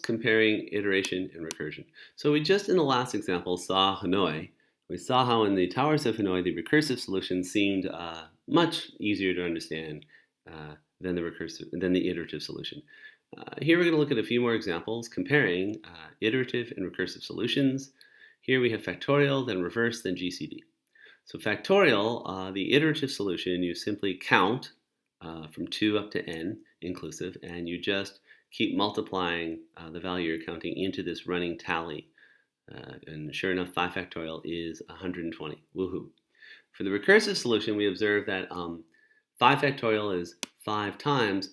comparing iteration and recursion. So we just in the last example saw Hanoi. We saw how in the towers of Hanoi the recursive solution seemed much easier to understand than the iterative solution. Here we're going to look at a few more examples comparing iterative and recursive solutions. Here we have factorial, then reverse, then GCD. So factorial, the iterative solution, you simply count from 2 up to n inclusive, and you just keep multiplying the value you're counting into this running tally. And sure enough, 5 factorial is 120. Woohoo. For the recursive solution, we observe that 5 factorial is 5 times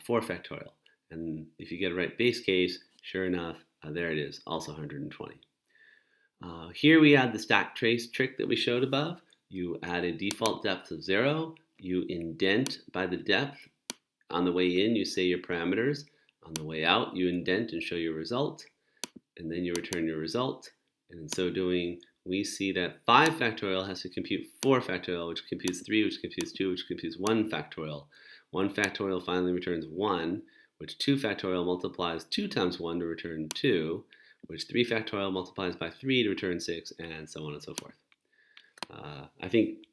4 factorial. And if you get a right base case, sure enough, there it is, also 120. Here we add the stack trace trick that we showed above. You add a default depth of 0. You indent by the depth. On the way in, you say your parameters. On the way out, you indent and show your result. And then you return your result. And in so doing, we see that 5 factorial has to compute 4 factorial, which computes 3, which computes 2, which computes 1 factorial. 1 factorial finally returns 1, which 2 factorial multiplies 2 times 1 to return 2, which 3 factorial multiplies by 3 to return 6, and so on and so forth. I think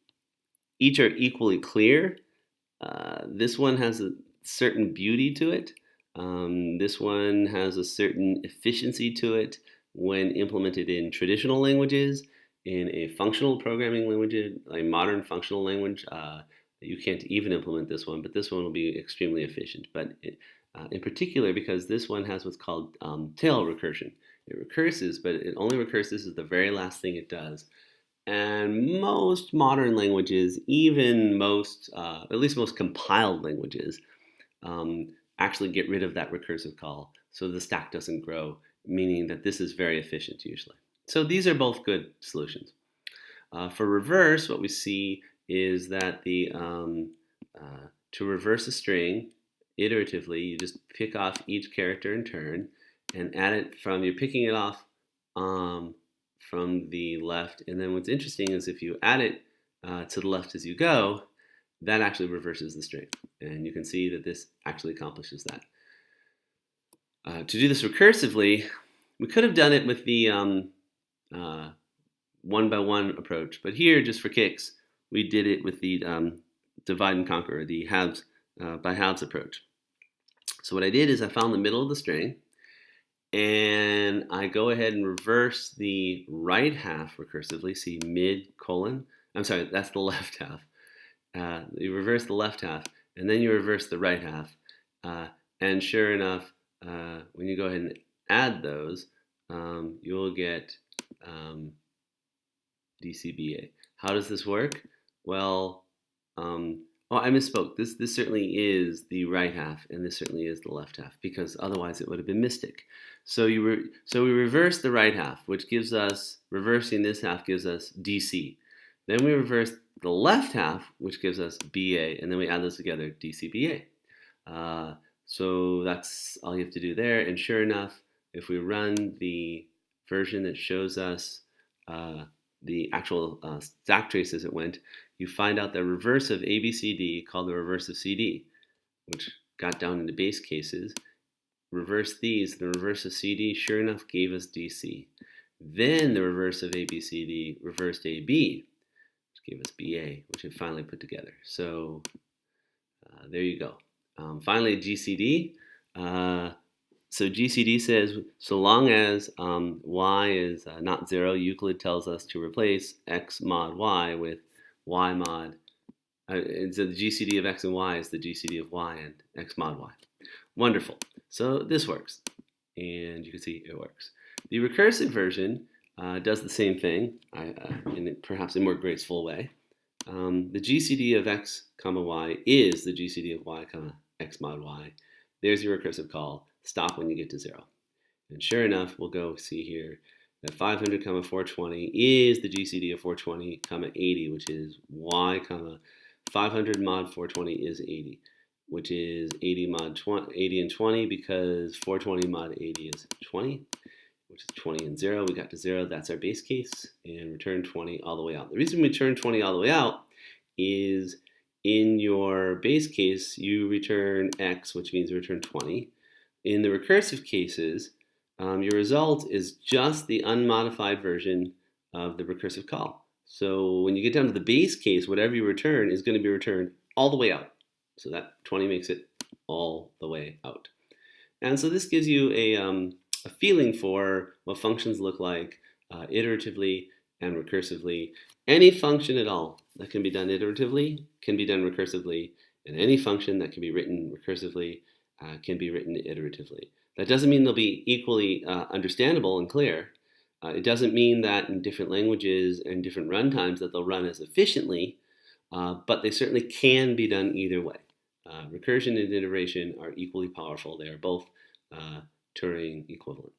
each are equally clear. This one has a certain beauty to it. This one has a certain efficiency to it when implemented in traditional languages. In a functional programming language, a modern functional language, you can't even implement this one, but this one will be extremely efficient. But in particular, because this one has what's called tail recursion. It recurses, but it only recurses as the very last thing it does. And most modern languages, even most, at least most compiled languages, actually get rid of that recursive call, so the stack doesn't grow, meaning that this is very efficient usually. So these are both good solutions. For reverse, what we see is that to reverse a string iteratively, you just pick off each character in turn and add it you're picking it off from the left, and then what's interesting is if you add it to the left as you go, that actually reverses the string. And you can see that this actually accomplishes that. To do this recursively, we could have done it with the one-by-one approach, but here, just for kicks, we did it with the divide and conquer, the halves by halves approach. So what I did is I found the middle of the string, and I go ahead and reverse the right half recursively. See that's the left half. You reverse the left half, and then you reverse the right half. And sure enough, when you go ahead and add those, you'll get DCBA. How does this work? Well, I misspoke. This certainly is the right half, and this certainly is the left half, because otherwise it would have been mystic. So we reverse the right half, which gives us, reversing this half gives us DC. Then we reverse the left half, which gives us BA, and then we add those together, DCBA. So that's all you have to do there, and sure enough, if we run the version that shows us the actual stack trace as it went, you find out the reverse of ABCD, called the reverse of CD, which got down into base cases. Reverse these, the reverse of CD sure enough gave us DC. Then the reverse of ABCD reversed AB, which gave us BA, which it finally put together. So there you go. Finally, GCD. So GCD says, so long as y is not 0, Euclid tells us to replace x mod y with y mod. And so the GCD of x and y is the GCD of y and x mod y. Wonderful. So this works. And you can see it works. The recursive version does the same thing, perhaps in a more graceful way. The GCD of x comma y is the GCD of y comma x mod y. There's your recursive call. Stop when you get to 0. And sure enough, we'll go see here that 500 comma 420 is the GCD of 420 comma 80, which is y comma 500 mod 420 is 80, which is 80 and 20, because 420 mod 80 is 20, which is 20 and 0. We got to 0. That's our base case, and return 20 all the way out. The reason we turn 20 all the way out is in your base case, you return x, which means you return 20. In the recursive cases, your result is just the unmodified version of the recursive call. So when you get down to the base case, whatever you return is going to be returned all the way out. So that 20 makes it all the way out. And so this gives you a feeling for what functions look like iteratively and recursively. Any function at all that can be done iteratively can be done recursively, and any function that can be written recursively can be written iteratively. That doesn't mean they'll be equally understandable and clear. It doesn't mean that in different languages and different runtimes that they'll run as efficiently, but they certainly can be done either way. Recursion and iteration are equally powerful. They are both Turing equivalent.